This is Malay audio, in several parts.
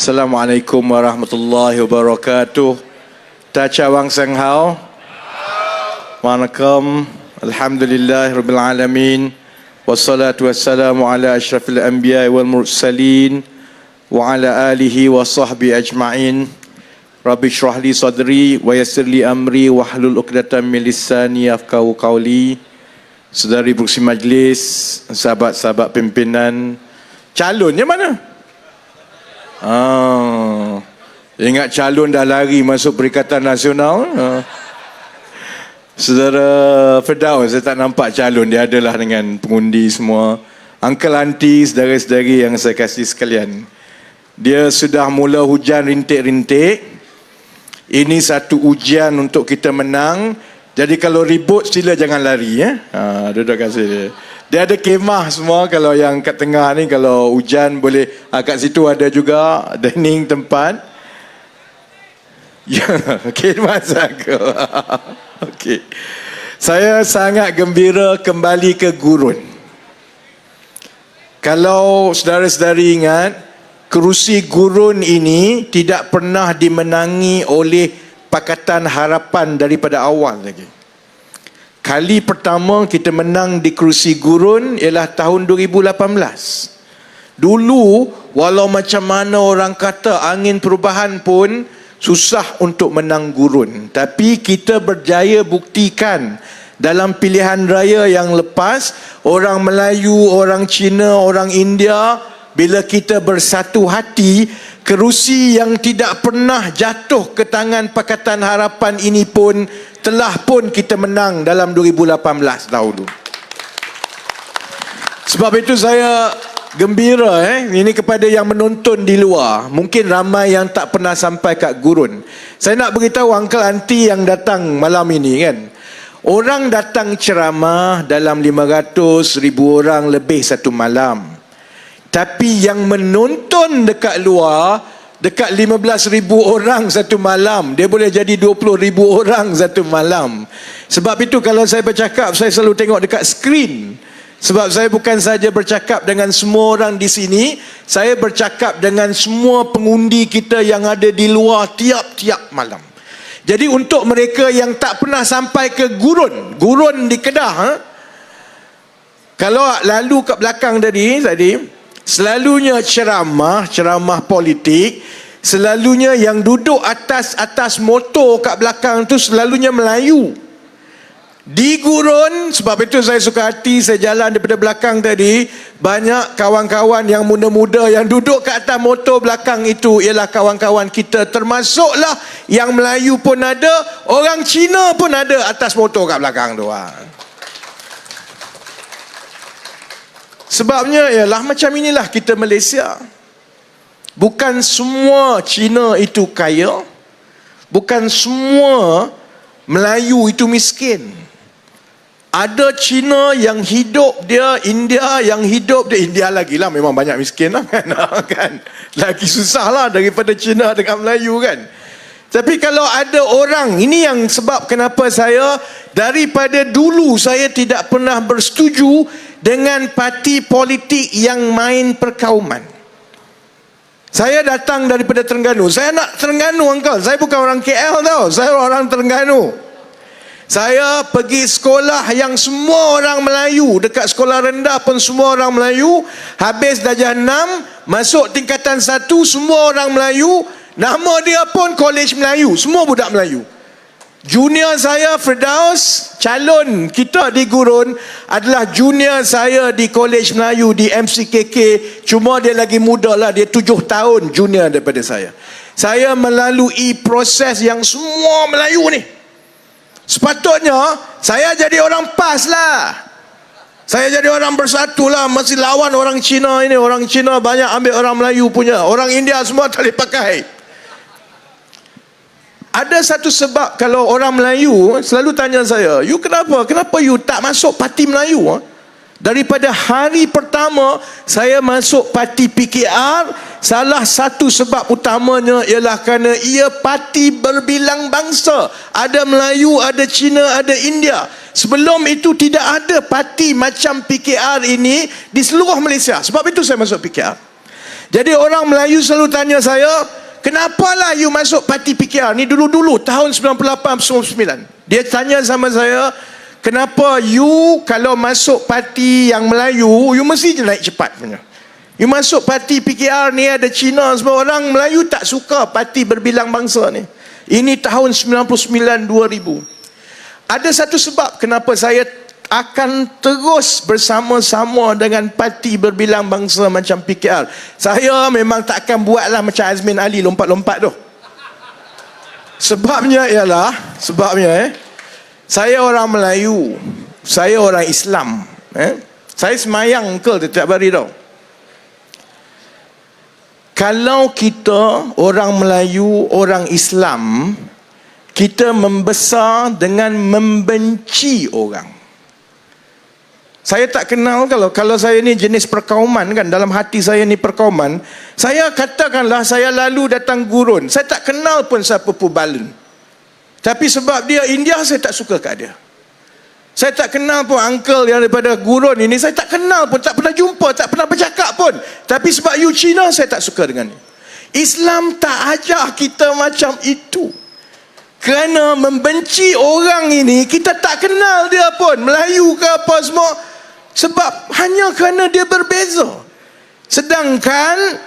Assalamualaikum warahmatullahi wabarakatuh. Tacha Wang Seng Hao. Waalaikum. Alhamdulillah Rabbil Alamin. Wassalatu wassalamu ala ashrafil anbiya wal mursalin wa ala alihi wa sahbihi ajma'in. Rabbi shrah li sadri wa yassir li amri wa hlul 'uqdatam min lisani yafqahu qawli. Saudari bersi majlis, sahabat-sahabat pimpinan, calonnya mana? Ingat calon dah lari masuk Perikatan Nasional. Saudara Firdaus, saya tak nampak calon. Dia adalah dengan pengundi semua. Uncle, auntie, saudara-saudari yang saya kasih sekalian, dia sudah mula hujan rintik-rintik. Ini satu ujian untuk kita menang. Jadi kalau ribut, sila jangan lari, ya. Duduk kasih dia. Dia ada kemah semua. Kalau yang kat tengah ni, kalau hujan boleh, kat situ ada juga dining tempat. Ya, kemah aku. Okey. Saya sangat gembira kembali ke gurun. Kalau saudara-saudari ingat, kerusi gurun ini tidak pernah dimenangi oleh Pakatan Harapan daripada awal lagi. Kali pertama kita menang di kerusi gurun ialah tahun 2018. Dulu, walau macam mana orang kata angin perubahan pun susah untuk menang gurun. Tapi kita berjaya buktikan dalam pilihan raya yang lepas, orang Melayu, orang Cina, orang India, bila kita bersatu hati, kerusi yang tidak pernah jatuh ke tangan Pakatan Harapan ini pun telah pun kita menang dalam 2018 dahulu. Sebab itu saya gembira ini kepada yang menonton di luar. Mungkin ramai yang tak pernah sampai kat gurun. Saya nak beritahu uncle auntie yang datang malam ini kan. Orang datang ceramah dalam 500,000 orang lebih satu malam. Tapi yang menonton dekat luar, dekat 15,000 orang satu malam. Dia boleh jadi 20,000 orang satu malam. Sebab itu kalau saya bercakap, saya selalu tengok dekat skrin. Sebab saya bukan saja bercakap dengan semua orang di sini, saya bercakap dengan semua pengundi kita yang ada di luar tiap-tiap malam. Jadi untuk mereka yang tak pernah sampai ke gurun di Kedah, kalau lalu kat belakang tadi, selalunya ceramah politik, selalunya yang duduk atas motor kat belakang tu selalunya Melayu. Di gurun, sebab itu saya suka hati, saya jalan daripada belakang tadi, banyak kawan-kawan yang muda-muda yang duduk kat atas motor belakang itu ialah kawan-kawan kita, termasuklah yang Melayu pun ada, orang Cina pun ada atas motor kat belakang tu. Sebabnya ialah macam inilah kita Malaysia. Bukan semua Cina itu kaya, bukan semua Melayu itu miskin. Ada Cina yang hidup dia, India yang hidup dia, India lagi lah memang banyak miskin lah kan. Lagi susah lah daripada Cina dengan Melayu kan. Tapi kalau ada orang, ini yang sebab kenapa saya daripada dulu saya tidak pernah bersetuju dengan parti politik yang main perkauman. Saya datang daripada Terengganu. Saya nak Terengganu uncle. Saya bukan orang KL tau. Saya orang Terengganu. Saya pergi sekolah yang semua orang Melayu. Dekat sekolah rendah pun semua orang Melayu. Habis darjah 6, masuk tingkatan 1, semua orang Melayu. Nama dia pun Kolej Melayu. Semua budak Melayu. Junior saya Firdaus, calon kita di gurun, adalah junior saya di Kolej Melayu di MCKK. Cuma dia lagi muda lah, dia 7 tahun junior daripada saya. Saya melalui proses yang semua Melayu ni. Sepatutnya saya jadi orang PAS lah. Saya jadi orang bersatu lah. Masih lawan orang Cina ini. Orang Cina banyak ambil orang Melayu punya. Orang India semua tak boleh pakai. Ada satu sebab kalau orang Melayu selalu tanya saya, you kenapa you tak masuk parti Melayu? Daripada hari pertama saya masuk parti PKR, salah satu sebab utamanya ialah kerana ia parti berbilang bangsa. Ada Melayu, ada Cina, ada India. Sebelum itu tidak ada parti macam PKR ini di seluruh Malaysia. Sebab itu saya masuk PKR. Jadi orang Melayu selalu tanya saya, kenapalah you masuk parti PKR? Ni dulu-dulu tahun 98-99. Dia tanya sama saya, kenapa you kalau masuk parti yang Melayu, you mesti je naik cepat punya. You masuk parti PKR ni ada Cina semua, orang Melayu tak suka parti berbilang bangsa ni. Ini tahun 99-2000. Ada satu sebab kenapa saya akan terus bersama-sama dengan parti berbilang bangsa macam PKR. Saya memang tak akan buatlah macam Azmin Ali lompat-lompat tu. Sebabnya saya orang Melayu, saya orang Islam, saya semayang tiap hari tau. Kalau kita orang Melayu, orang Islam, kita membesar dengan membenci orang. Saya tak kenal, kalau saya ni jenis perkauman kan, dalam hati saya ni perkauman, saya katakanlah saya lalu datang gurun, saya tak kenal pun siapa Pubalan. Tapi sebab dia India, saya tak suka kat dia. Saya tak kenal pun uncle yang daripada gurun ini, saya tak kenal pun, tak pernah jumpa, tak pernah bercakap pun. Tapi sebab you Cina, saya tak suka dengan dia. Islam tak ajar kita macam itu. Kerana membenci orang ini, kita tak kenal dia pun, Melayu ke apa semua, sebab hanya kerana dia berbeza. Sedangkan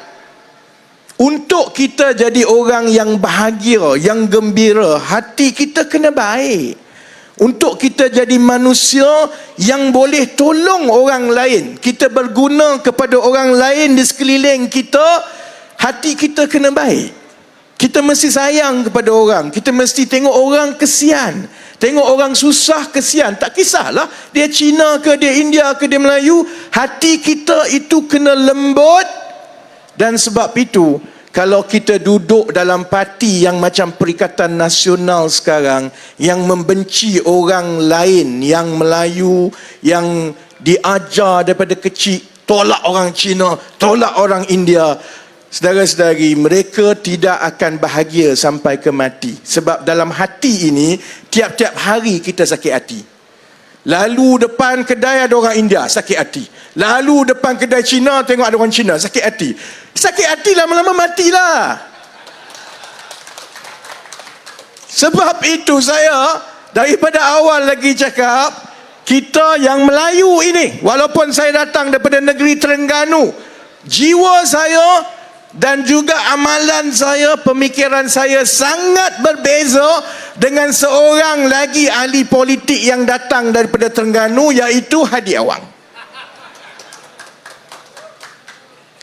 untuk kita jadi orang yang bahagia, yang gembira, hati kita kena baik. Untuk kita jadi manusia yang boleh tolong orang lain, kita berguna kepada orang lain di sekeliling kita, hati kita kena baik. Kita mesti sayang kepada orang, kita mesti tengok orang kesian, tengok orang susah kesian. Tak kisahlah dia Cina ke, dia India ke, dia Melayu, hati kita itu kena lembut. Dan sebab itu, kalau kita duduk dalam parti yang macam Perikatan Nasional sekarang, yang membenci orang lain, yang Melayu, yang diajar daripada kecil, tolak orang Cina, tolak orang India, saudara-saudari, mereka tidak akan bahagia sampai ke mati. Sebab dalam hati ini, tiap-tiap hari kita sakit hati. Lalu depan kedai ada orang India, sakit hati. Lalu depan kedai Cina, tengok ada orang Cina, sakit hati. Sakit hati lama-lama matilah. Sebab itu saya daripada awal lagi cakap, kita yang Melayu ini, walaupun saya datang daripada negeri Terengganu, jiwa saya dan juga amalan saya, pemikiran saya sangat berbeza dengan seorang lagi ahli politik yang datang daripada Terengganu, iaitu Hadi Awang.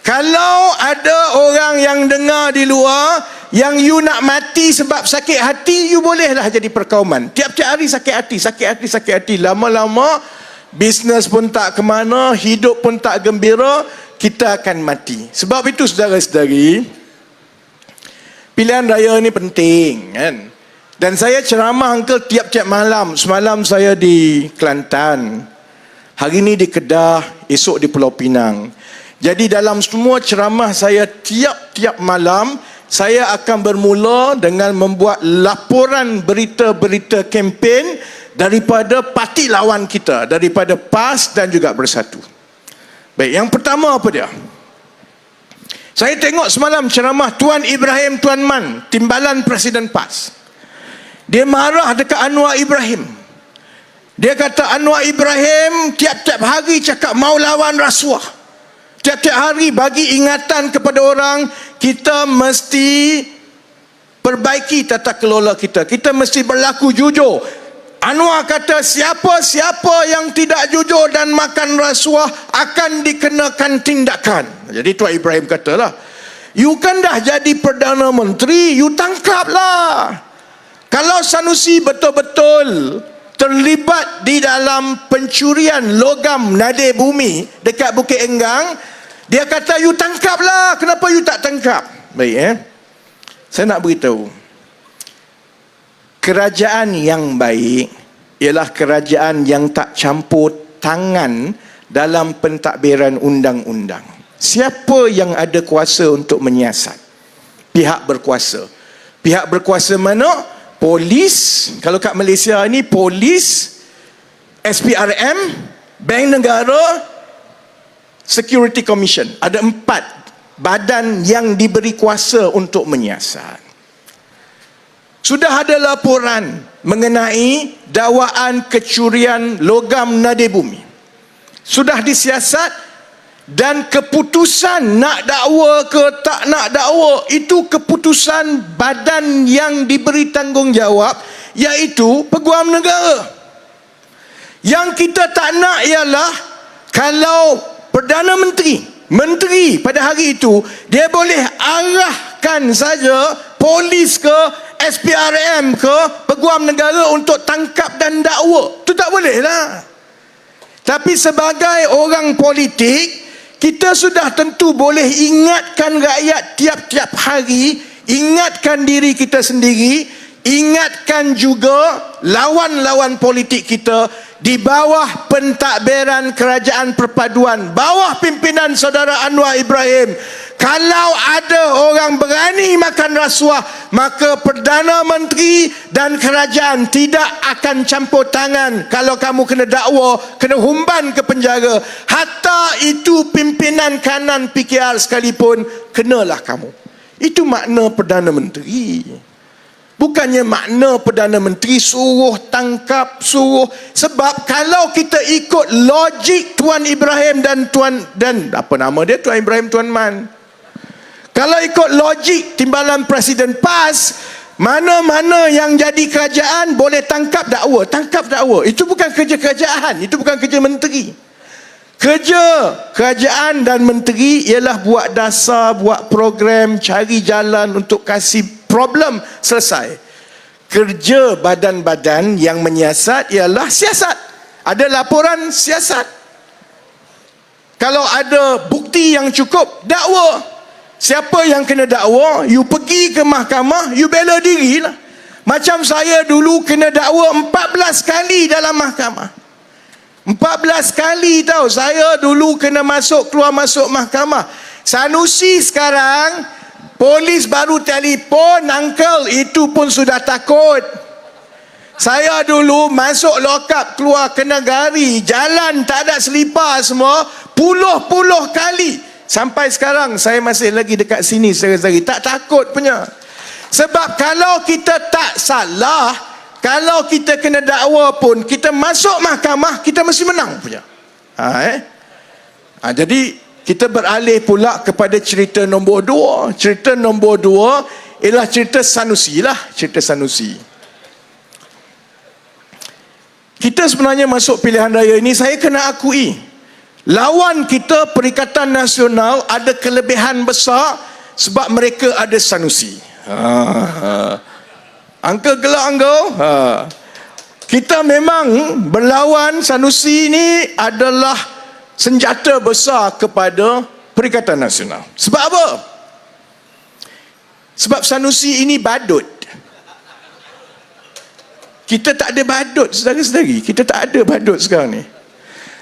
Kalau ada orang yang dengar di luar, yang you nak mati sebab sakit hati, you bolehlah jadi perkauman. Tiap-tiap hari sakit hati. Lama-lama, bisnes pun tak ke mana, hidup pun tak gembira, kita akan mati. Sebab itu saudara-saudari, pilihan raya ni penting kan. Dan saya ceramah uncle tiap-tiap malam. Semalam saya di Kelantan, hari ni di Kedah, esok di Pulau Pinang. Jadi dalam semua ceramah saya tiap-tiap malam, saya akan bermula dengan membuat laporan berita-berita kempen daripada parti lawan kita, daripada PAS dan juga Bersatu. Baik, yang pertama apa dia? Saya tengok semalam ceramah Tuan Ibrahim Tuan Man, timbalan Presiden PAS. Dia marah dekat Anwar Ibrahim. Dia kata Anwar Ibrahim tiap-tiap hari cakap mau lawan rasuah. Tiap-tiap hari bagi ingatan kepada orang, kita mesti perbaiki tata kelola kita. Kita mesti berlaku jujur. Anwar kata siapa-siapa yang tidak jujur dan makan rasuah akan dikenakan tindakan. Jadi Tuan Ibrahim katalah, you kan dah jadi Perdana Menteri, you tangkaplah. Kalau Sanusi betul-betul terlibat di dalam pencurian logam nadir bumi dekat Bukit Enggang, dia kata you tangkaplah. Kenapa you tak tangkap? Baik saya nak beritahu, kerajaan yang baik ialah kerajaan yang tak campur tangan dalam pentadbiran undang-undang. Siapa yang ada kuasa untuk menyiasat? Pihak berkuasa. Pihak berkuasa mana? Polis. Kalau kat Malaysia ni, polis, SPRM, Bank Negara, Security Commission. Ada 4 badan yang diberi kuasa untuk menyiasat. Sudah ada laporan mengenai dakwaan kecurian logam nadi bumi. Sudah disiasat dan keputusan nak dakwa ke tak nak dakwa itu keputusan badan yang diberi tanggungjawab, iaitu Peguam Negara. Yang kita tak nak ialah kalau Perdana Menteri pada hari itu dia boleh arahkan saja polis ke SPRM ke Peguam Negara untuk tangkap dan dakwa. Itu tak boleh lah. Tapi sebagai orang politik, kita sudah tentu boleh ingatkan rakyat tiap-tiap hari, ingatkan diri kita sendiri, ingatkan juga lawan-lawan politik kita di bawah pentadbiran Kerajaan Perpaduan, bawah pimpinan Saudara Anwar Ibrahim. Kalau ada orang berani makan rasuah, maka Perdana Menteri dan kerajaan tidak akan campur tangan. Kalau kamu kena dakwa, kena humban ke penjara, hatta itu pimpinan kanan PKR sekalipun, kenalah kamu. Itu makna Perdana Menteri. Bukannya makna Perdana Menteri suruh tangkap, suruh. Sebab kalau kita ikut logik Tuan Ibrahim dan apa nama dia, Tuan Ibrahim Tuan Man, kalau ikut logik timbalan Presiden PAS, mana-mana yang jadi kerajaan boleh tangkap dakwa. Itu bukan kerja kerajaan, itu bukan kerja menteri. Kerja kerajaan dan menteri ialah buat dasar, buat program, cari jalan untuk kasih problem selesai. Kerja badan-badan yang menyiasat ialah siasat. Ada laporan siasat. Kalau ada bukti yang cukup, dakwa. Siapa yang kena dakwa, you pergi ke mahkamah, you bela dirilah. Macam saya dulu kena dakwa 14 kali dalam mahkamah. 14 kali tahu. Saya dulu kena keluar masuk mahkamah. Sanusi sekarang, polis baru telefon, uncle, itu pun sudah takut. Saya dulu masuk lokap, keluar kena gari, jalan tak ada selipar semua, puluh-puluh kali. Sampai sekarang saya masih lagi dekat sini sehari-hari, tak takut punya. Sebab kalau kita tak salah, kalau kita kena dakwa pun, kita masuk mahkamah, kita mesti menang punya. Jadi kita beralih pula kepada cerita nombor 2. Cerita nombor 2 ialah cerita Sanusi lah. Cerita Sanusi. Kita sebenarnya masuk pilihan raya ini, saya kena akui, lawan kita Perikatan Nasional ada kelebihan besar sebab mereka ada Sanusi. Angka gelak angka. Kita memang berlawan. Sanusi ini adalah senjata besar kepada Perikatan Nasional. Sebab apa? Sebab Sanusi ini badut. Kita tak ada badut, saudara-saudari. Kita tak ada badut sekarang ni.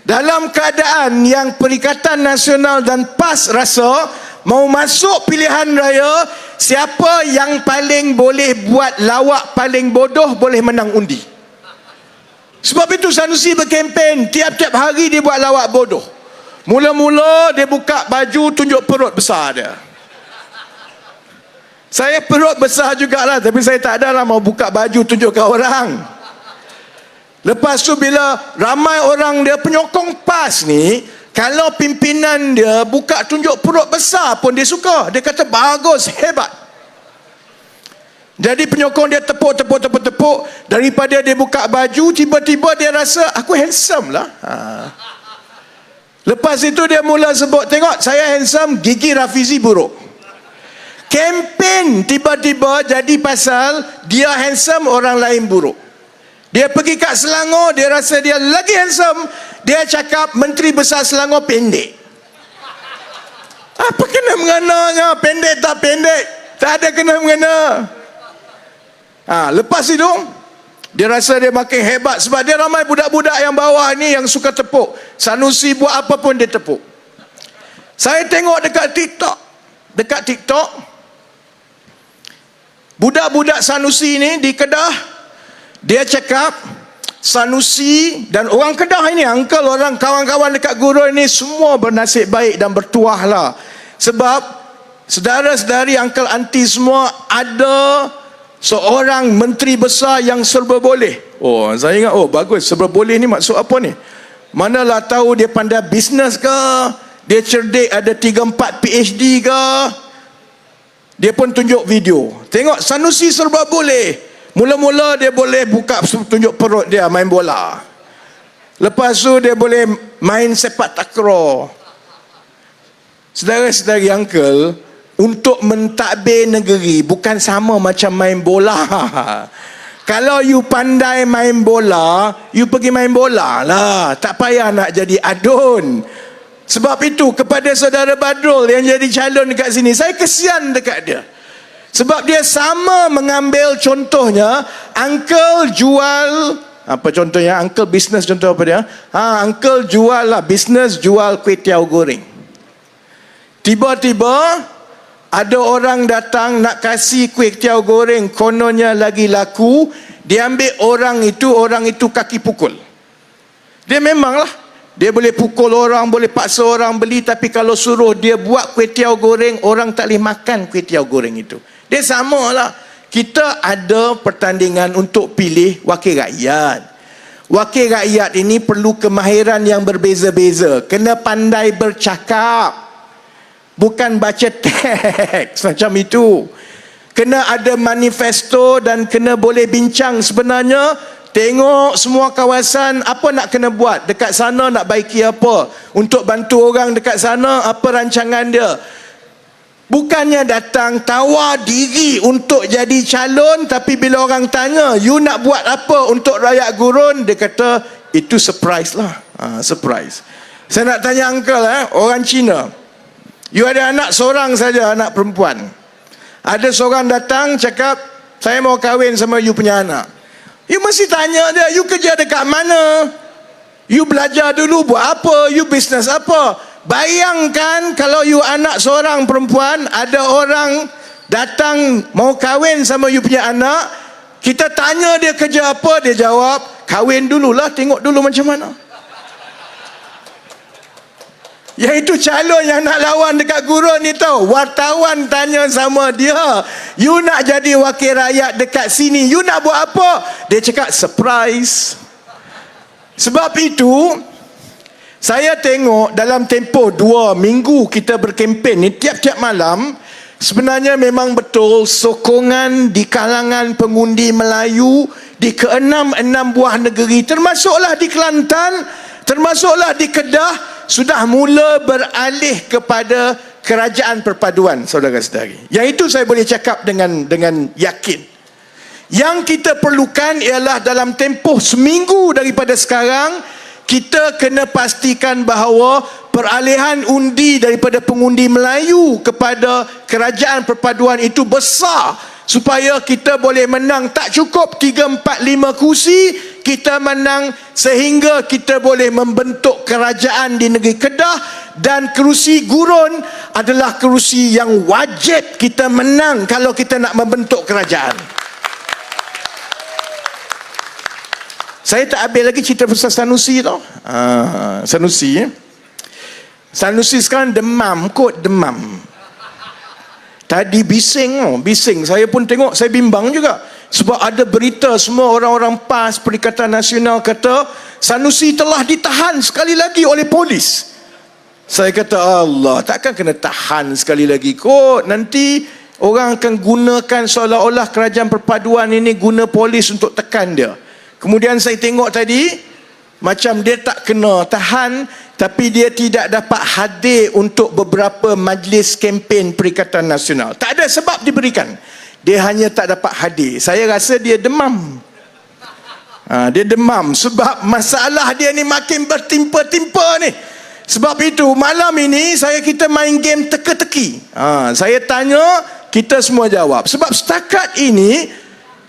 Dalam keadaan yang Perikatan Nasional dan PAS rasa mau masuk pilihan raya, siapa yang paling boleh buat lawak paling bodoh boleh menang undi. Sebab itu Sanusi berkempen, tiap-tiap hari dia buat lawak bodoh. Mula-mula dia buka baju, tunjuk perut besar dia. Saya perut besar jugalah, tapi saya tak adalah mau buka baju tunjuk ke orang. Lepas tu bila ramai orang dia penyokong PAS ni, kalau pimpinan dia buka tunjuk perut besar pun dia suka. Dia kata bagus, hebat. Jadi penyokong dia tepuk. Daripada dia buka baju, tiba-tiba dia rasa aku handsome lah. Lepas itu dia mula sebut, tengok saya handsome, gigi Rafizi buruk. Kempen tiba-tiba jadi pasal dia handsome, orang lain buruk. Dia pergi kat Selangor, dia rasa dia lagi handsome, dia cakap Menteri Besar Selangor pendek. Apa kena mengenanya? Pendek tak pendek, tak ada kena mengena. Lepas itu dia rasa dia makin hebat sebab dia ramai budak-budak yang bawah ni yang suka tepuk. Sanusi buat apa pun dia tepuk. Saya tengok dekat TikTok, budak-budak Sanusi ni di Kedah, dia cakap Sanusi dan orang Kedah ini, uncle, orang kawan-kawan dekat Gurun ini semua bernasib baik dan bertuah lah. Sebab saudara-saudari, uncle, auntie semua, ada seorang menteri besar yang serba boleh. Oh, saya ingat, oh bagus, serba boleh ni maksud apa ni? Manalah tahu dia pandai bisnes ke, dia cerdik, ada 3-4 PhD ke. Dia pun tunjuk video. Tengok Sanusi serba boleh. Mula-mula dia boleh buka, tunjuk perut dia main bola. Lepas tu dia boleh main sepak takraw. Saudara-saudari, uncle, untuk mentadbir negeri bukan sama macam main bola. Kalau you pandai main bola, you pergi main bola lah. Tak payah nak jadi adun. Sebab itu kepada saudara Badrul yang jadi calon dekat sini, saya kesian dekat dia. Sebab dia sama mengambil, contohnya uncle jual, apa contohnya, uncle bisnes, contoh apa dia? Uncle jual lah, bisnes jual kuih tiaw goreng. Tiba-tiba ada orang datang nak kasih kuih tiaw goreng, kononnya lagi laku. Dia ambil orang itu kaki pukul. Dia memanglah, dia boleh pukul orang, boleh paksa orang beli, tapi kalau suruh dia buat kuih tiaw goreng, orang tak boleh makan kuih tiaw goreng itu. Dia samalah. Kita ada pertandingan untuk pilih wakil rakyat. Wakil rakyat ini perlu kemahiran yang berbeza-beza. Kena pandai bercakap, bukan baca teks macam itu. Kena ada manifesto dan kena boleh bincang. Sebenarnya tengok semua kawasan, apa nak kena buat dekat sana, nak baiki apa, untuk bantu orang dekat sana, apa rancangan dia. Bukannya datang tawar diri untuk jadi calon, tapi bila orang tanya, you nak buat apa untuk rakyat gurun, dia kata itu surprise lah. Surprise. Saya nak tanya uncle, orang Cina, you ada anak seorang saja, anak perempuan. Ada seorang datang cakap, saya mau kahwin sama you punya anak. You mesti tanya dia, you kerja dekat mana? You belajar dulu buat apa? You bisnes apa? Bayangkan kalau you anak seorang perempuan, ada orang datang mau kahwin sama you punya anak, kita tanya dia kerja apa, dia jawab, kahwin dululah, tengok dulu macam mana. Iaitu calon yang nak lawan dekat gurun ni tahu. Wartawan tanya sama dia, you nak jadi wakil rakyat dekat sini, you nak buat apa? Dia cakap surprise. Sebab itu saya tengok dalam tempoh 2 minggu kita berkempen ni, tiap-tiap malam, sebenarnya memang betul sokongan di kalangan pengundi Melayu di ke-6 buah negeri, termasuklah di Kelantan, termasuklah di Kedah, sudah mula beralih kepada kerajaan perpaduan, saudara-saudari. Yang itu saya boleh cakap dengan yakin. Yang kita perlukan ialah dalam tempoh seminggu daripada sekarang, kita kena pastikan bahawa peralihan undi daripada pengundi Melayu kepada kerajaan perpaduan itu besar, supaya kita boleh menang. Tak cukup 3, 4, 5 kursi, kita menang sehingga kita boleh membentuk kerajaan di negeri Kedah. Dan kerusi gurun adalah kerusi yang wajib kita menang kalau kita nak membentuk kerajaan. Saya tak habis lagi cerita pasal Sanusi tau. Sanusi sekarang demam kot, demam. Tadi bising. Saya pun tengok, saya bimbang juga. Sebab ada berita semua orang-orang PAS, Perikatan Nasional kata Sanusi telah ditahan sekali lagi oleh polis. Saya kata, Allah, takkan kena tahan sekali lagi kot. Nanti orang akan gunakan seolah-olah kerajaan perpaduan ini guna polis untuk tekan dia. Kemudian saya tengok tadi, macam dia tak kena tahan, tapi dia tidak dapat hadir untuk beberapa majlis kempen Perikatan Nasional. Tak ada sebab diberikan. Dia hanya tak dapat hadir. Saya rasa dia demam. Dia demam sebab masalah dia ni makin bertimpa-timpa ni. Sebab itu malam ini kita main game teka-teki. Saya tanya, kita semua jawab. Sebab setakat ini,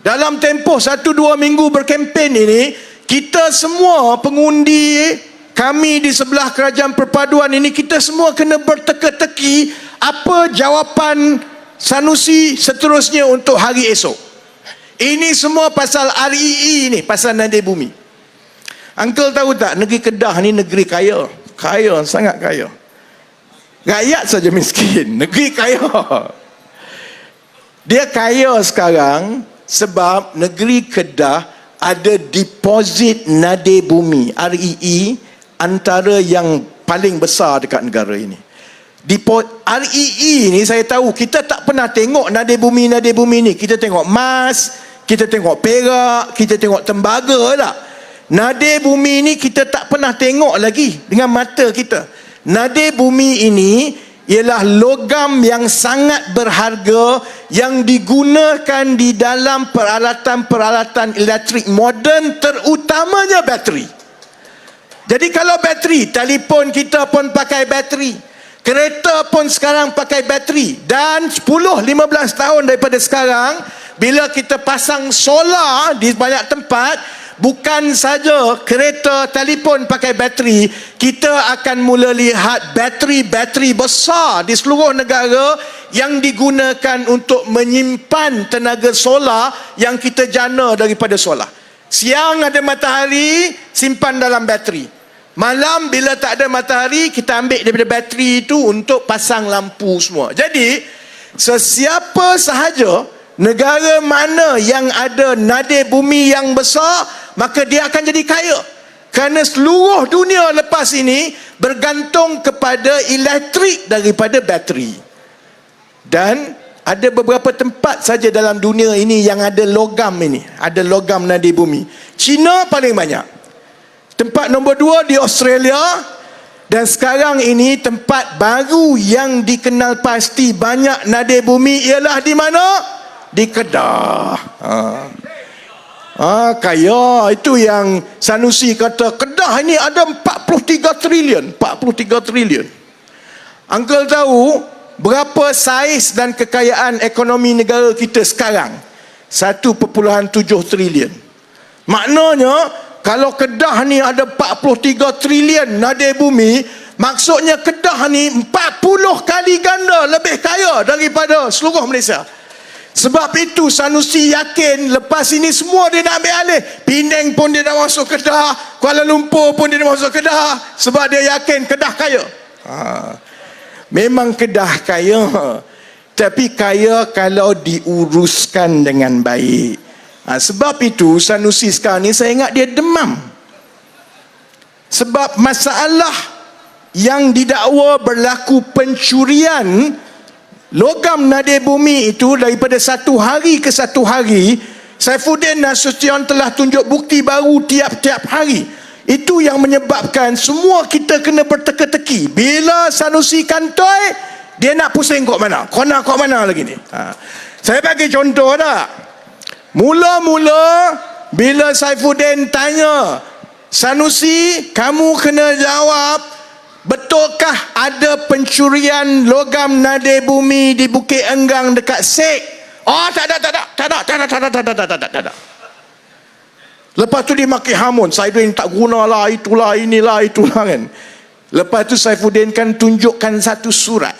dalam tempoh 1-2 minggu berkempen ini, kita semua pengundi kami di sebelah kerajaan perpaduan ini, kita semua kena berteka-teki apa jawapan Sanusi seterusnya untuk hari esok. Ini semua pasal REE ni, pasal Nadi Bumi. Uncle tahu tak, negeri Kedah ni negeri kaya. Kaya, sangat kaya. Rakyat saja miskin, negeri kaya. Dia kaya sekarang sebab negeri Kedah ada deposit nadir bumi REE antara yang paling besar dekat negara ini. REE ni saya tahu kita tak pernah tengok nadir bumi ni. Kita tengok emas, kita tengok perak, kita tengok tembaga tak. Nadir bumi ni kita tak pernah tengok lagi dengan mata kita. Nadir bumi ini ialah logam yang sangat berharga yang digunakan di dalam peralatan-peralatan elektrik moden, terutamanya bateri. Jadi kalau bateri, telefon kita pun pakai bateri, kereta pun sekarang pakai bateri. Dan 10-15 tahun daripada sekarang, bila kita pasang solar di banyak tempat, bukan saja kereta, telefon pakai bateri, kita akan mula lihat bateri-bateri besar di seluruh negara yang digunakan untuk menyimpan tenaga solar yang kita jana daripada solar. Siang ada matahari, simpan dalam bateri. Malam bila tak ada matahari, kita ambil daripada bateri itu untuk pasang lampu semua. Jadi, sesiapa sahaja, negara mana yang ada nadir bumi yang besar, maka dia akan jadi kaya. Kerana seluruh dunia lepas ini bergantung kepada elektrik daripada bateri. Dan ada beberapa tempat saja dalam dunia ini yang ada logam ini. Ada logam nadir bumi. China paling banyak. Tempat nombor 2 di Australia. Dan sekarang ini tempat baru yang dikenal pasti banyak nadir bumi ialah di mana? Di Kedah. Kaya. Itu yang Sanusi kata, Kedah ini ada 43 trilion. 43 trilion. Uncle tahu berapa saiz dan kekayaan ekonomi negara kita sekarang? 1.7 trilion. Maknanya kalau Kedah ni ada 43 trilion nadir bumi, maksudnya Kedah ni 40 kali ganda lebih kaya daripada seluruh Malaysia. Sebab itu Sanusi yakin lepas ini semua dia nak ambil alih. Penang pun dia nak masuk Kedah, Kuala Lumpur pun dia nak masuk Kedah, sebab dia yakin Kedah kaya. Memang Kedah kaya, tapi kaya kalau diuruskan dengan baik. Sebab itu Sanusi sekarang ni saya ingat dia demam. Sebab masalah yang didakwa berlaku pencurian logam nadir bumi itu daripada satu hari ke satu hari, Saifuddin Nasution telah tunjuk bukti baru tiap-tiap hari. Itu yang menyebabkan semua kita kena berteka-teki. Bila Sanusi kantoi, dia nak pusing kok mana, kok mana lagi ni. Saya bagi contoh tak. Mula-mula bila Saifuddin tanya, Sanusi, kamu kena jawab, betulkah ada pencurian logam nadir bumi di Bukit Enggang dekat Sek? Oh, tak ada. Lepas tu dia maki hamun, Saifuddin tak gunalah, itulah, inilah, itulah kan. Lepas tu Saifuddin kan tunjukkan satu surat.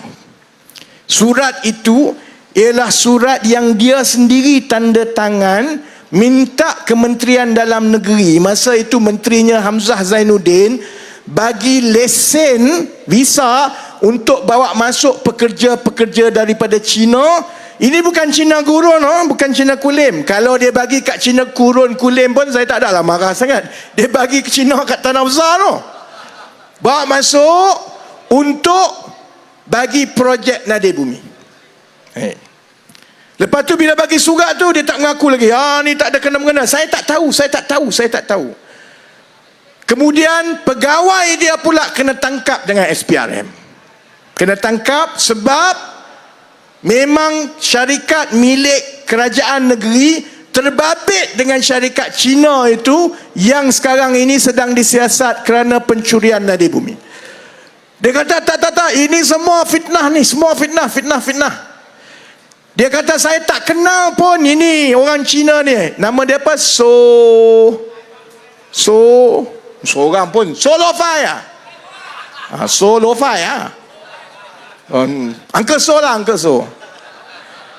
Surat itu ialah surat yang dia sendiri tanda tangan minta Kementerian Dalam Negeri, masa itu menterinya Hamzah Zainuddin, bagi lesen visa untuk bawa masuk pekerja-pekerja daripada China. Ini bukan Cina gurun, bukan Cina kulim. Kalau dia bagi kat Cina gurun kulim pun saya tak adalah marah sangat. Dia bagi ke Cina kat Tanah Besar bawa masuk untuk bagi projek nadir bumi. Lepas tu bila bagi surat tu dia tak mengaku lagi. Ni tak ada kena-mengena. Saya tak tahu. Kemudian pegawai dia pula kena tangkap dengan SPRM. Kena tangkap sebab memang syarikat milik kerajaan negeri terbabit dengan syarikat Cina itu yang sekarang ini sedang disiasat kerana pencurian nadir bumi. Dia kata tak, ini semua fitnah ni, semua fitnah. Dia kata saya tak kenal pun ini orang Cina ni. Nama dia apa? Seorang pun Solofai ah. Solofai ah. Uncle So lah, Uncle So.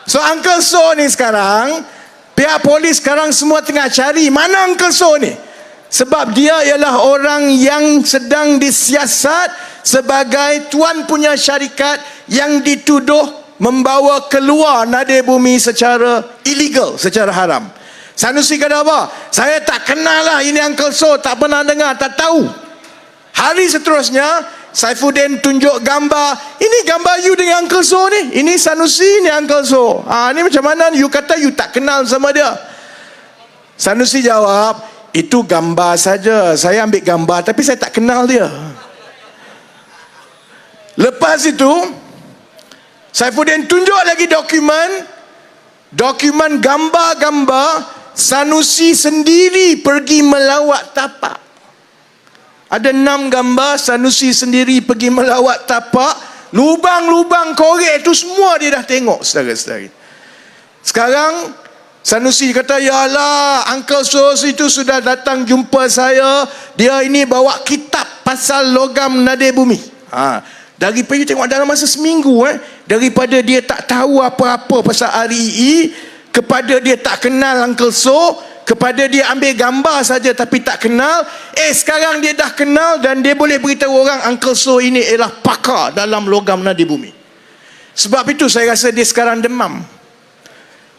So Uncle So ni sekarang pihak polis sekarang semua tengah cari mana Uncle So ni. Sebab dia ialah orang yang sedang disiasat sebagai tuan punya syarikat yang dituduh membawa keluar nadir bumi secara illegal, secara haram. Sanusi kata apa? Saya tak kenal lah ini Uncle So, tak pernah dengar, tak tahu. Hari seterusnya Saifuddin tunjuk gambar, ini gambar you dengan Uncle So ni, ini Sanusi, ni Uncle So. Ni macam mana? You kata you tak kenal sama dia. Sanusi jawab, itu gambar saja, saya ambil gambar tapi saya tak kenal dia. Lepas itu Saifuddin tunjuk lagi dokumen gambar-gambar Sanusi sendiri pergi melawat tapak. Ada 6 gambar Sanusi sendiri pergi melawat tapak. Lubang-lubang korek tu semua dia dah tengok, saudara-saudari. Sekarang Sanusi kata, ya Allah, Uncle So itu sudah datang jumpa saya. Dia ini bawa kitab pasal logam nadir bumi. Daripada tengok dalam masa seminggu, daripada dia tak tahu apa-apa pasal REE, kepada dia tak kenal Uncle So, kepada dia ambil gambar saja tapi tak kenal, sekarang dia dah kenal dan dia boleh beritahu orang Uncle So ini ialah pakar dalam logam nadir bumi. Sebab itu saya rasa dia sekarang demam.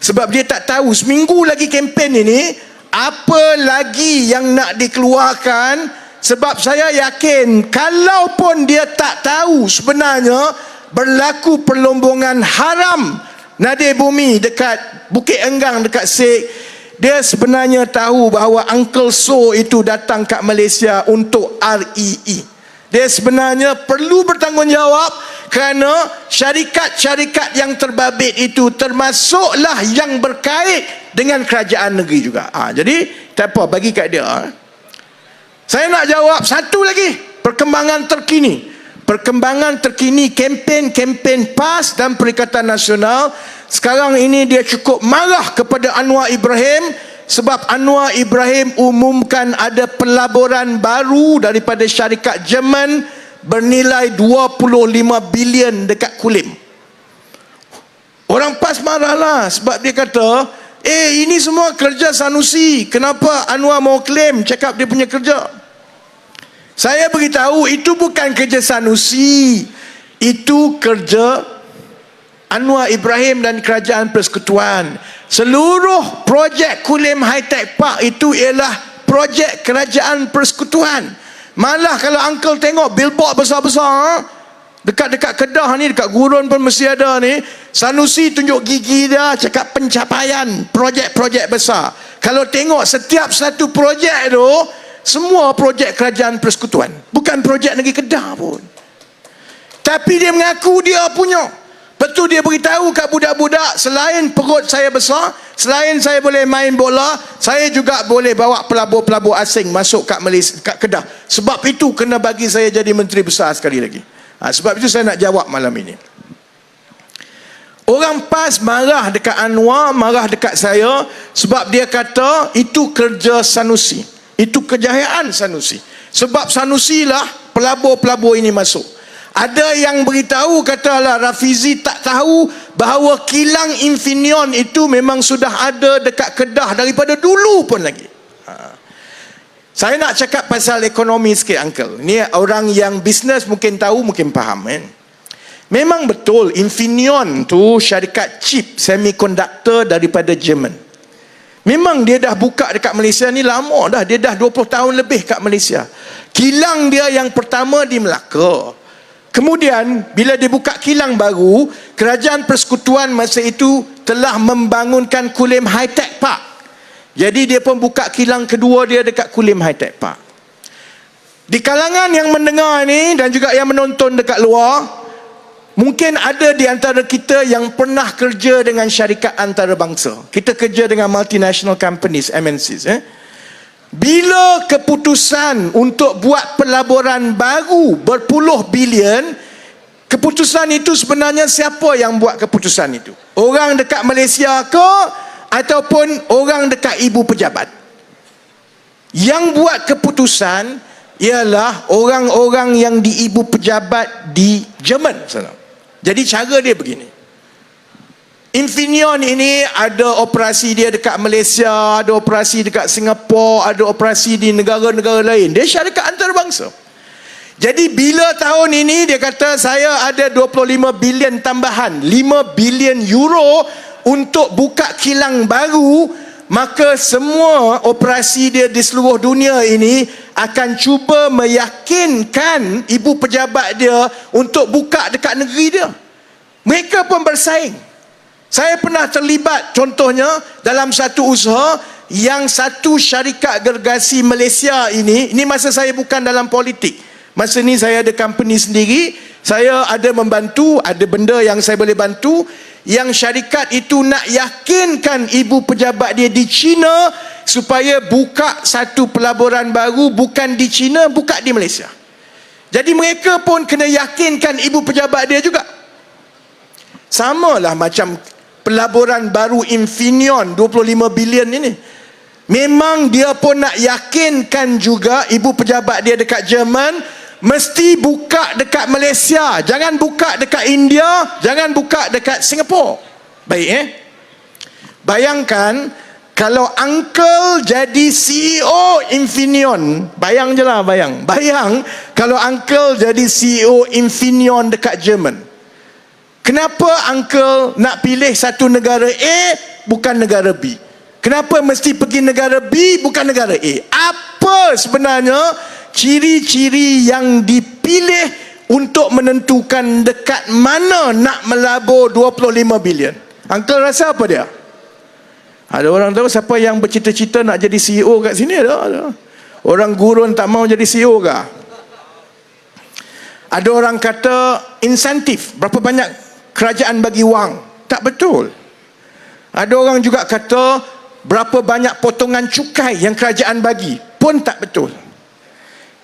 Sebab dia tak tahu seminggu lagi kempen ini apa lagi yang nak dikeluarkan. Sebab saya yakin kalaupun dia tak tahu sebenarnya berlaku perlombongan haram nadir bumi dekat Bukit Enggang, dekat Sek, dia sebenarnya tahu bahawa Uncle So itu datang kat Malaysia untuk REE. Dia sebenarnya perlu bertanggungjawab kerana syarikat-syarikat yang terbabit itu termasuklah yang berkait dengan kerajaan negeri juga. Jadi tak apa, bagi kat dia. Saya nak jawab satu lagi perkembangan terkini. Perkembangan terkini kempen PAS dan Perikatan Nasional. Sekarang ini dia cukup marah kepada Anwar Ibrahim sebab Anwar Ibrahim umumkan ada pelaburan baru daripada syarikat Jerman bernilai 25 bilion dekat Kulim. Orang PAS marahlah sebab dia kata, ini semua kerja Sanusi, kenapa Anwar mau claim cakap dia punya kerja? Saya beritahu itu bukan kerja Sanusi, itu kerja Anwar Ibrahim dan Kerajaan Persekutuan. Seluruh projek Kulim High Tech Park itu ialah projek Kerajaan Persekutuan. Malah kalau uncle tengok billboard besar-besar dekat-dekat Kedah ni, dekat Gurun pun mesti ada ni, Sanusi tunjuk gigi dia, cakap pencapaian projek-projek besar. Kalau tengok setiap satu projek tu, semua projek Kerajaan Persekutuan, bukan projek negeri Kedah pun. Tapi dia mengaku dia punya. Betul, dia beritahu kat budak-budak, selain perut saya besar, selain saya boleh main bola, saya juga boleh bawa pelabur-pelabur asing masuk kat Malaysia, kat Kedah. Sebab itu kena bagi saya jadi menteri besar sekali lagi. Sebab itu saya nak jawab malam ini. Orang PAS marah dekat Anwar, marah dekat saya sebab dia kata itu kerja Sanusi, itu kejayaan Sanusi. Sebab Sanusi lah pelabur-pelabur ini masuk. Ada yang beritahu, katalah Rafizi tak tahu bahawa kilang Infineon itu memang sudah ada dekat Kedah daripada dulu pun lagi. Saya nak cakap pasal ekonomi sikit, uncle. Ni orang yang bisnes mungkin tahu, mungkin faham kan. Memang betul Infineon tu syarikat chip semiconductor daripada Jerman. Memang dia dah buka dekat Malaysia ni lama dah. Dia dah 20 tahun lebih kat Malaysia. Kilang dia yang pertama di Melaka. Kemudian bila dia buka kilang baru, Kerajaan Persekutuan masa itu telah membangunkan Kulim High Tech Park. Jadi dia pun buka kilang kedua dia dekat Kulim High Tech Park. Di kalangan yang mendengar ni dan juga yang menonton dekat luar, mungkin ada di antara kita yang pernah kerja dengan syarikat antarabangsa. Kita kerja dengan multinational companies, MNCs. Bila keputusan untuk buat pelaburan baru berpuluh bilion, keputusan itu sebenarnya siapa yang buat keputusan itu? Orang dekat Malaysia ke ataupun orang dekat ibu pejabat? Yang buat keputusan ialah orang-orang yang di ibu pejabat di Jerman sana. Jadi cara dia begini. Infineon ini ada operasi dia dekat Malaysia, ada operasi dekat Singapura, ada operasi di negara-negara lain. Dia syarikat antarabangsa. Jadi bila tahun ini dia kata saya ada 25 bilion tambahan, 5 bilion euro untuk buka kilang baru, maka semua operasi dia di seluruh dunia ini akan cuba meyakinkan ibu pejabat dia untuk buka dekat negeri dia. Mereka pun bersaing. Saya pernah terlibat contohnya dalam satu usaha yang satu syarikat gergasi Malaysia ini masa saya bukan dalam politik. Masa ni saya ada company sendiri, saya ada membantu, ada benda yang saya boleh bantu, yang syarikat itu nak yakinkan ibu pejabat dia di China supaya buka satu pelaburan baru, bukan di China, buka di Malaysia. Jadi mereka pun kena yakinkan ibu pejabat dia juga. Samalah macam pelaburan baru Infineon 25 bilion ini. Memang dia pun nak yakinkan juga ibu pejabat dia dekat Jerman mesti buka dekat Malaysia, jangan buka dekat India, jangan buka dekat Singapura. Baik bayangkan kalau uncle jadi CEO Infineon, bayang je lah, bayang kalau uncle jadi CEO Infineon dekat Jerman. Kenapa uncle nak pilih satu negara A bukan negara B? Kenapa mesti pergi negara B bukan negara A? Apa sebenarnya ciri-ciri yang dipilih untuk menentukan dekat mana nak melabur 25 bilion? Uncle rasa apa dia? Ada orang tahu siapa yang bercita-cita nak jadi CEO kat sini? Ada. Orang gurun tak mau jadi CEO ke? Ada orang kata insentif, berapa banyak kerajaan bagi wang? Tak betul. Ada orang juga kata berapa banyak potongan cukai yang kerajaan bagi? Pun tak betul.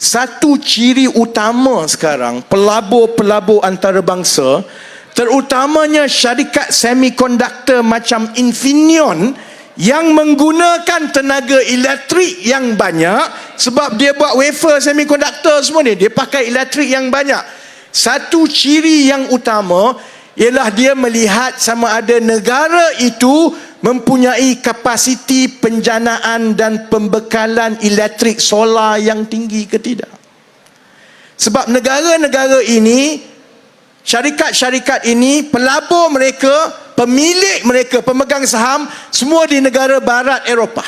Satu ciri utama sekarang pelabur-pelabur antarabangsa, terutamanya syarikat semikonduktor macam Infineon yang menggunakan tenaga elektrik yang banyak, sebab dia buat wafer semikonduktor semua ni, dia pakai elektrik yang banyak. Satu ciri yang utama ialah dia melihat sama ada negara itu mempunyai kapasiti penjanaan dan pembekalan elektrik solar yang tinggi ke tidak. Sebab negara-negara ini, syarikat-syarikat ini, pelabur mereka, pemilik mereka, pemegang saham, semua di negara barat Eropah.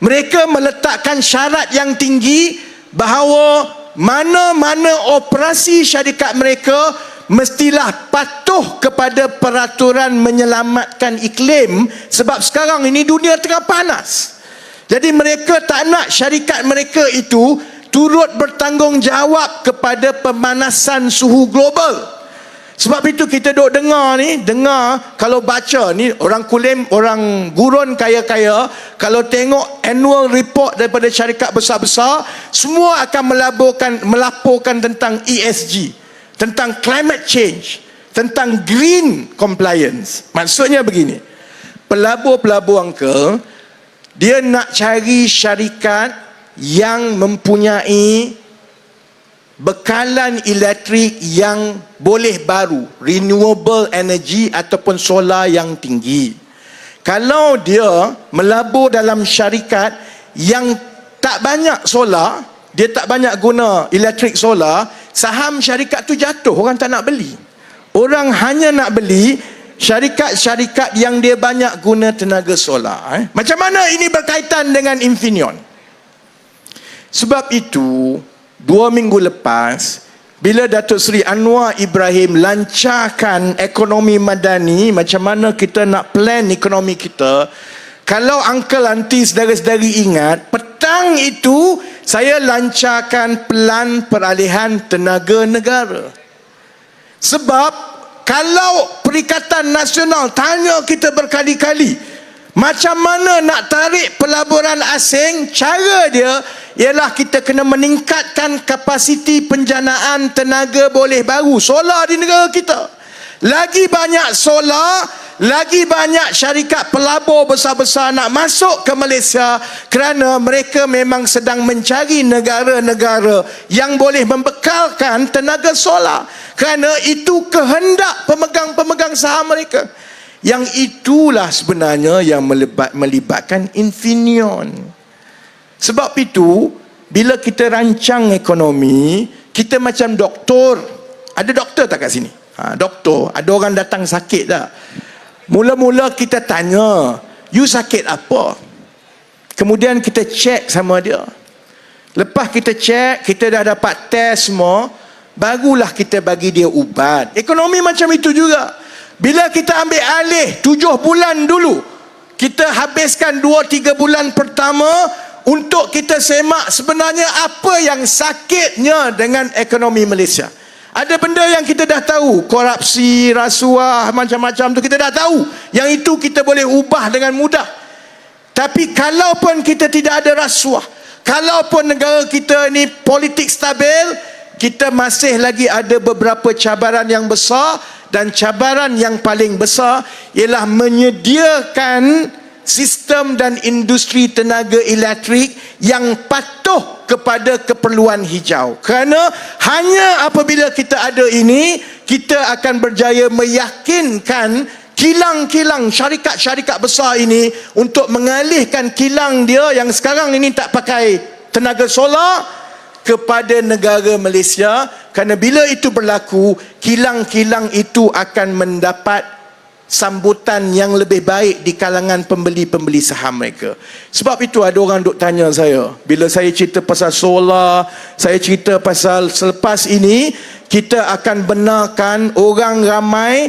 Mereka meletakkan syarat yang tinggi bahawa mana-mana operasi syarikat mereka mestilah patuh kepada peraturan menyelamatkan iklim, sebab sekarang ini dunia tengah panas. Jadi mereka tak nak syarikat mereka itu turut bertanggungjawab kepada pemanasan suhu global. Sebab itu kita duk dengar kalau baca ni, orang kulim, orang gurun kaya-kaya, kalau tengok annual report daripada syarikat besar-besar, semua akan melaporkan tentang ESG, tentang climate change, tentang green compliance. Maksudnya begini, pelabur-pelabur uncle, dia nak cari syarikat yang mempunyai bekalan elektrik yang boleh baru, renewable energy ataupun solar yang tinggi. Kalau dia melabur dalam syarikat yang tak banyak solar, dia tak banyak guna elektrik solar, saham syarikat tu jatuh, orang tak nak beli. Orang hanya nak beli syarikat-syarikat yang dia banyak guna tenaga solar. Macam mana ini berkaitan dengan Infineon? Sebab itu 2 minggu lepas, bila Datuk Seri Anwar Ibrahim lancarkan ekonomi madani, macam mana kita nak plan ekonomi kita, kalau uncle auntie saudara-saudari ingat, petang itu saya lancarkan pelan peralihan tenaga negara. Sebab kalau Perikatan Nasional tanya kita berkali-kali, macam mana nak tarik pelaburan asing, cara dia ialah kita kena meningkatkan kapasiti penjanaan tenaga boleh baru, solar di negara kita. Lagi banyak solar, lagi banyak syarikat pelabur besar-besar nak masuk ke Malaysia, kerana mereka memang sedang mencari negara-negara yang boleh membekalkan tenaga solar, kerana itu kehendak pemegang-pemegang saham mereka. Yang itulah sebenarnya yang melibatkan Infineon. Sebab itu bila kita rancang ekonomi, Kita macam doktor. Ada doktor tak kat sini? Doktor. Ada orang datang sakit tak? Mula-mula kita tanya, you sakit apa? Kemudian kita cek sama dia. Lepas kita cek, kita dah dapat test semua, barulah kita bagi dia ubat. Ekonomi macam itu juga. Bila kita ambil alih 7 bulan dulu, kita habiskan 2-3 bulan pertama untuk kita semak sebenarnya apa yang sakitnya dengan ekonomi Malaysia. Ada benda yang kita dah tahu, korupsi, rasuah, macam-macam tu kita dah tahu. Yang itu kita boleh ubah dengan mudah. Tapi kalaupun kita tidak ada rasuah, kalaupun negara kita ni politik stabil, kita masih lagi ada beberapa cabaran yang besar. Dan cabaran yang paling besar ialah menyediakan sistem dan industri tenaga elektrik yang patuh kepada keperluan hijau. Kerana hanya apabila kita ada ini, kita akan berjaya meyakinkan kilang-kilang syarikat-syarikat besar ini untuk mengalihkan kilang dia yang sekarang ini tak pakai tenaga solar kepada negara Malaysia. Kerana bila itu berlaku, kilang-kilang itu akan mendapat sambutan yang lebih baik di kalangan pembeli-pembeli saham mereka. Sebab itu ada orang duk tanya saya, bila saya cerita pasal solar, saya cerita pasal selepas ini kita akan benarkan orang ramai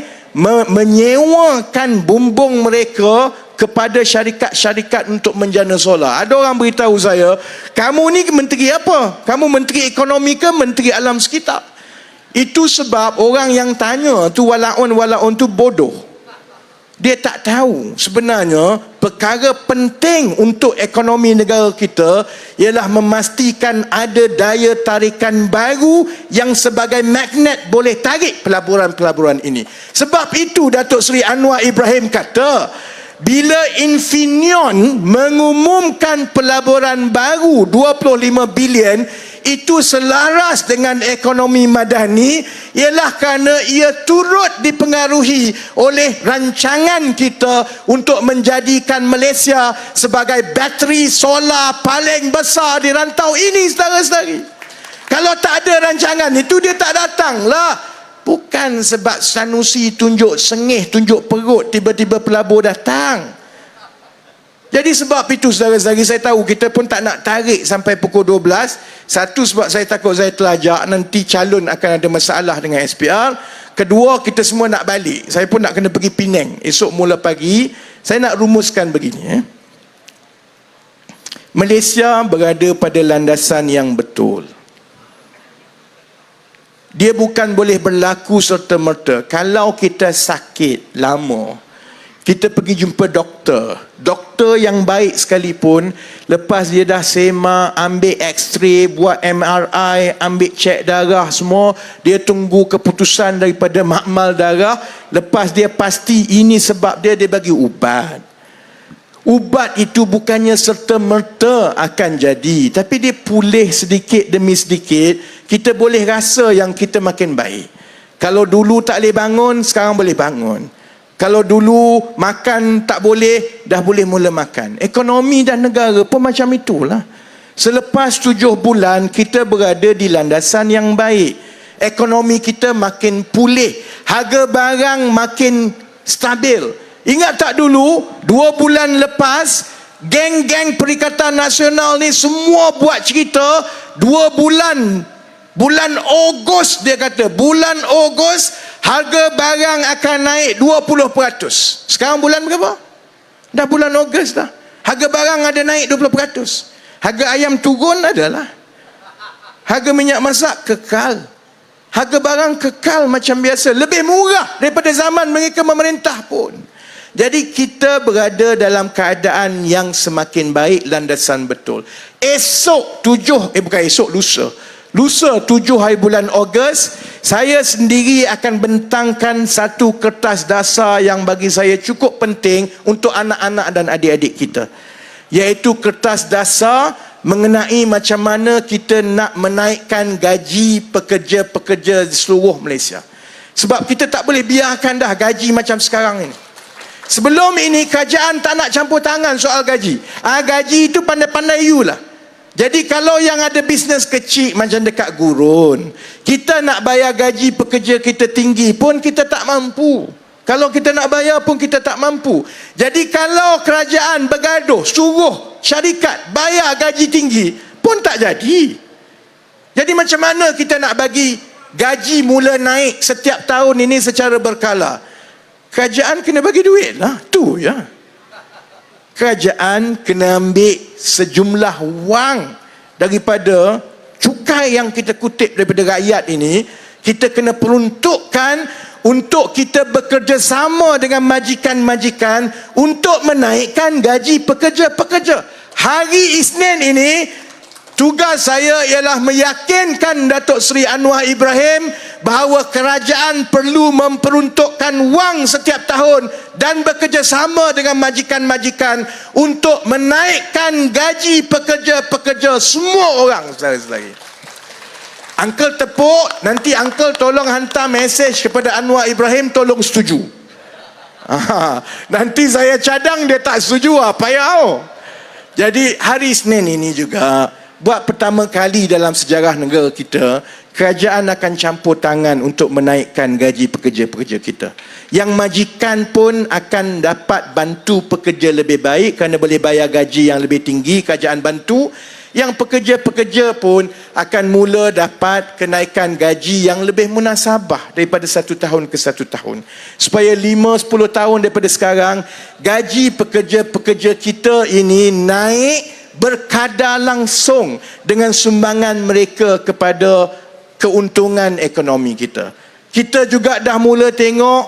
menyewakan bumbung mereka kepada syarikat-syarikat untuk menjana solar. Ada orang beritahu saya, kamu ni menteri apa? Kamu menteri ekonomi ke menteri alam sekitar? Itu sebab orang yang tanya tu walaun tu bodoh. Dia tak tahu sebenarnya perkara penting untuk ekonomi negara kita ialah memastikan ada daya tarikan baru yang sebagai magnet boleh tarik pelaburan-pelaburan ini. Sebab itu Datuk Seri Anwar Ibrahim kata, bila Infineon mengumumkan pelaburan baru 25 bilion, itu selaras dengan ekonomi madani, ialah kerana ia turut dipengaruhi oleh rancangan kita untuk menjadikan Malaysia sebagai bateri solar paling besar di rantau ini, saudara-saudari. Kalau tak ada rancangan itu, dia tak datanglah. Bukan sebab Sanusi tunjuk sengih, tunjuk perut, tiba-tiba pelabur datang. Jadi sebab itu saudara-saudari, saya tahu kita pun tak nak tarik sampai pukul 12. Satu, sebab saya takut saya terlajak, nanti calon akan ada masalah dengan SPR. Kedua, kita semua nak balik. Saya pun nak kena pergi Penang esok mula pagi. Saya nak rumuskan begini. Malaysia berada pada landasan yang betul. Dia bukan boleh berlaku serta-merta. Kalau kita sakit lama, kita pergi jumpa doktor. Doktor yang baik sekalipun, lepas dia dah semak, ambil X-ray, buat MRI, ambil cek darah semua, dia tunggu keputusan daripada makmal darah. Lepas dia pasti ini sebab dia bagi ubat. Ubat itu bukannya serta-merta akan jadi, tapi dia pulih sedikit demi sedikit. Kita boleh rasa yang kita makin baik. Kalau dulu tak boleh bangun, sekarang boleh bangun. Kalau dulu makan tak boleh, dah boleh mula makan. Ekonomi dan negara pun macam itulah. Selepas 7 bulan, kita berada di landasan yang baik. Ekonomi kita makin pulih. Harga barang makin stabil. Ingat tak dulu, 2 bulan lepas, geng-geng Perikatan Nasional ni semua buat cerita, 2 bulan, bulan Ogos dia kata, bulan Ogos harga barang akan naik 20%. Sekarang bulan berapa? Dah bulan Ogos dah. Harga barang ada naik 20%. Harga ayam turun adalah. Harga minyak masak kekal. Harga barang kekal macam biasa. Lebih murah daripada zaman mereka memerintah pun. Jadi kita berada dalam keadaan yang semakin baik, landasan betul. Esok 7, bukan esok, lusa 7 hari bulan Ogos, saya sendiri akan bentangkan satu kertas dasar yang bagi saya cukup penting untuk anak-anak dan adik-adik kita, iaitu kertas dasar mengenai macam mana kita nak menaikkan gaji pekerja-pekerja di seluruh Malaysia. Sebab kita tak boleh biarkan dah gaji macam sekarang ini. Sebelum ini kerajaan tak nak campur tangan soal gaji. Gaji itu pandai-pandai you lah. Jadi kalau yang ada bisnes kecil macam dekat gurun, kita nak bayar gaji pekerja kita tinggi pun kita tak mampu. Kalau kita nak bayar pun kita tak mampu. Jadi kalau kerajaan bergaduh, suruh syarikat bayar gaji tinggi pun tak jadi. Jadi macam mana kita nak bagi gaji mula naik setiap tahun ini secara berkala? Kerajaan kena bagi duit lah. Tu ya. Kerajaan kena ambil sejumlah wang daripada cukai yang kita kutip daripada rakyat ini. Kita kena peruntukkan untuk kita bekerjasama dengan majikan-majikan untuk menaikkan gaji pekerja-pekerja. Hari Isnin ini, tugas saya ialah meyakinkan Datuk Seri Anwar Ibrahim bahawa kerajaan perlu memperuntukkan wang setiap tahun dan bekerjasama dengan majikan-majikan untuk menaikkan gaji pekerja-pekerja semua orang saudara-saudari. Uncle tepuk, nanti Uncle tolong hantar mesej kepada Anwar Ibrahim, tolong setuju. Nanti saya cadang dia tak setuju, payah. Jadi hari Isnin ini juga, buat pertama kali dalam sejarah negara kita, kerajaan akan campur tangan untuk menaikkan gaji pekerja-pekerja kita. Yang majikan pun akan dapat bantu pekerja lebih baik kerana boleh bayar gaji yang lebih tinggi, kerajaan bantu. Yang pekerja-pekerja pun akan mula dapat kenaikan gaji yang lebih munasabah daripada satu tahun ke satu tahun. Supaya 5-10 tahun daripada sekarang, gaji pekerja-pekerja kita ini naik berkadar langsung dengan sumbangan mereka kepada keuntungan ekonomi kita. Kita juga dah mula tengok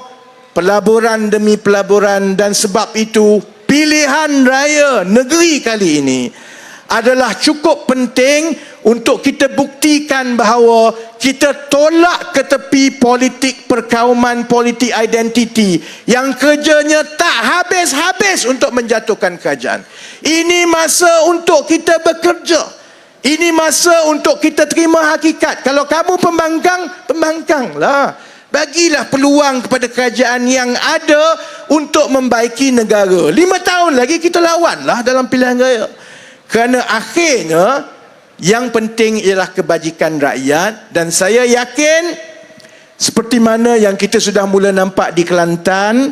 pelaburan demi pelaburan, dan sebab itu pilihan raya negeri kali ini adalah cukup penting untuk kita buktikan bahawa kita tolak ke tepi politik perkauman, politik identiti yang kerjanya tak habis-habis untuk menjatuhkan kerajaan. Ini masa untuk kita bekerja. Ini masa untuk kita terima hakikat. Kalau kamu pembangkang, pembangkanglah. Bagilah peluang kepada kerajaan yang ada untuk membaiki negara. 5 tahun lagi kita lawanlah dalam pilihan raya. Kerana akhirnya yang penting ialah kebajikan rakyat. Dan saya yakin seperti mana yang kita sudah mula nampak di Kelantan,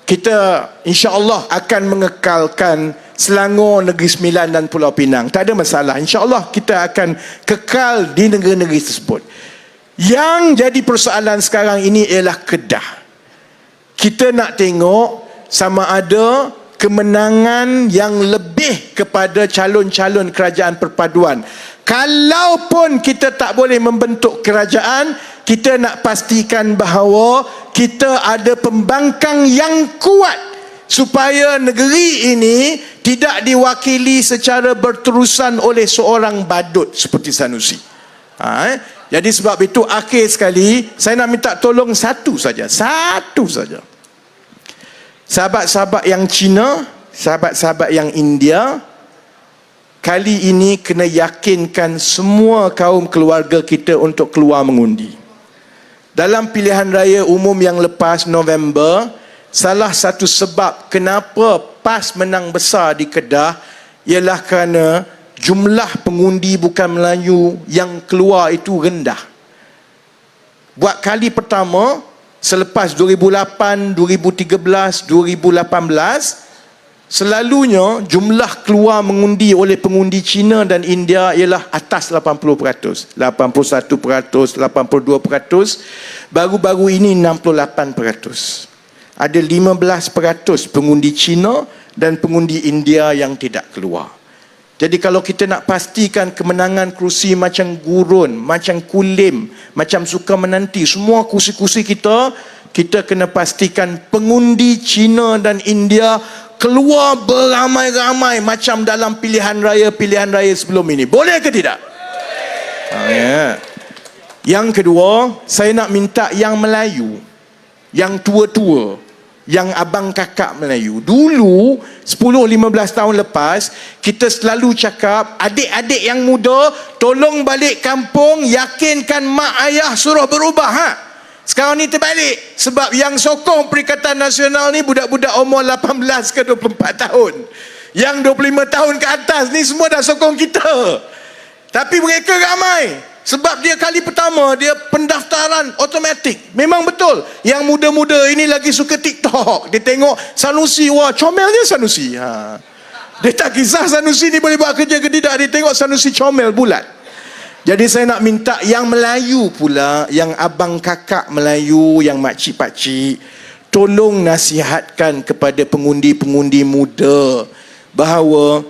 kita insya-Allah akan mengekalkan Selangor, Negeri Sembilan dan Pulau Pinang. Tak ada masalah. InsyaAllah kita akan kekal di negeri-negeri tersebut. Yang jadi persoalan sekarang ini ialah Kedah. Kita nak tengok sama ada kemenangan yang lebih kepada calon-calon kerajaan perpaduan. Kalaupun kita tak boleh membentuk kerajaan, kita nak pastikan bahawa kita ada pembangkang yang kuat supaya negeri ini tidak diwakili secara berterusan oleh seorang badut seperti Sanusi. Jadi sebab itu akhir sekali saya nak minta tolong satu saja. Sahabat-sahabat yang Cina, sahabat-sahabat yang India, kali ini kena yakinkan semua kaum keluarga kita untuk keluar mengundi. Dalam pilihan raya umum yang lepas November, salah satu sebab kenapa PAS menang besar di Kedah ialah kerana jumlah pengundi bukan Melayu yang keluar itu rendah. Buat kali pertama selepas 2008, 2013, 2018, selalunya jumlah keluar mengundi oleh pengundi Cina dan India ialah atas 80%, 81%, 82%. Baru-baru ini 68%. Ada 15% pengundi Cina dan pengundi India yang tidak keluar. Jadi kalau kita nak pastikan kemenangan kerusi macam Gurun, macam Kulim, macam Sukamananti, semua kerusi-kerusi kita kena pastikan pengundi Cina dan India keluar beramai-ramai macam dalam pilihan raya sebelum ini. Boleh ke tidak? Ya. Yang kedua, saya nak minta yang Melayu, yang tua-tua, yang abang kakak Melayu. Dulu 10-15 tahun lepas, kita selalu cakap adik-adik yang muda tolong balik kampung, yakinkan mak ayah suruh berubah. Sekarang ni terbalik, sebab yang sokong Perikatan Nasional ni budak-budak umur 18 ke 24 tahun. Yang 25 tahun ke atas ni semua dah sokong kita. Tapi mereka ramai. Sebab dia kali pertama, dia pendaftaran automatik. Memang betul. Yang muda-muda ini lagi suka TikTok. Dia tengok Sanusi, wah comelnya Sanusi. Dia tak kisah Sanusi ni boleh buat kerja ke tidak. Dia tengok Sanusi comel bulat. Jadi saya nak minta yang Melayu pula, yang abang kakak Melayu, yang makcik-pakcik, tolong nasihatkan kepada pengundi-pengundi muda bahawa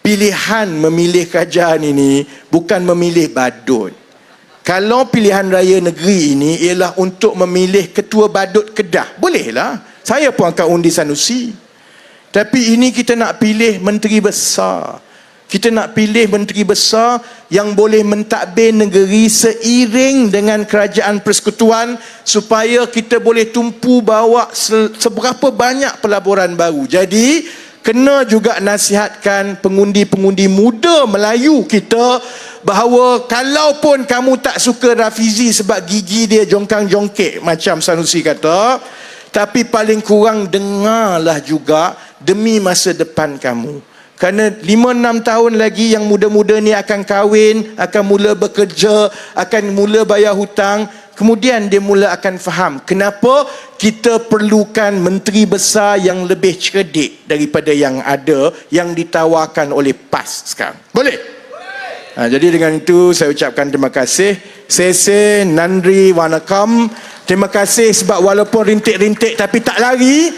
pilihan memilih kerajaan ini bukan memilih badut. Kalau pilihan raya negeri ini ialah untuk memilih ketua badut Kedah, bolehlah. Saya pun akan undi Sanusi. Tapi ini kita nak pilih menteri besar. Kita nak pilih menteri besar yang boleh mentadbir negeri seiring dengan kerajaan persekutuan supaya kita boleh tumpu bawa seberapa banyak pelaburan baru. Jadi kena juga nasihatkan pengundi-pengundi muda Melayu kita bahawa kalaupun kamu tak suka Rafizi sebab gigi dia jongkang-jongkek macam Sanusi kata, tapi paling kurang dengarlah juga demi masa depan kamu. Kerana 5-6 tahun lagi yang muda-muda ni akan kahwin, akan mula bekerja, akan mula bayar hutang. Kemudian dia mula akan faham kenapa kita perlukan menteri besar yang lebih cerdik daripada yang ada, yang ditawarkan oleh PAS sekarang. Boleh? Jadi dengan itu saya ucapkan terima kasih. Sese Nandri Wanakam. Terima kasih sebab walaupun rintik-rintik tapi tak lari.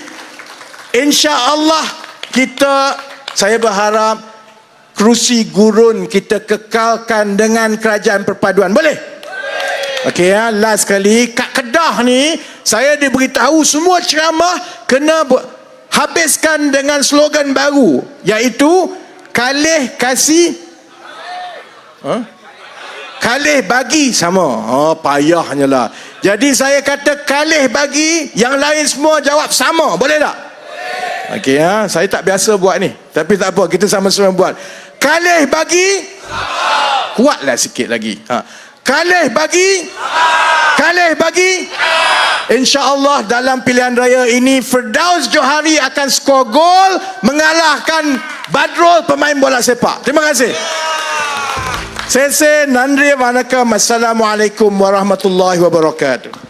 InsyaAllah saya berharap kerusi gurun kita kekalkan dengan kerajaan perpaduan. Boleh? Okey ya, last kali kat Kedah ni saya diberitahu semua ceramah kena habiskan dengan slogan baru, iaitu kalih kasih kalih bagi sama. Payahnya lah. Jadi saya kata kalih bagi, yang lain semua jawab sama. Boleh tak? Okey ya, saya tak biasa buat ni. Tapi tak apa, kita sama-sama buat. Kalih bagi sama. Kuatlah sikit lagi. Kalih bagi sama. Kalih bagi sama. InsyaAllah dalam pilihan raya ini Firdaus Johari akan skor gol mengalahkan Badrul pemain bola sepak. Terima kasih. Sese Nandri Wanakam. Assalamualaikum warahmatullahi wabarakatuh.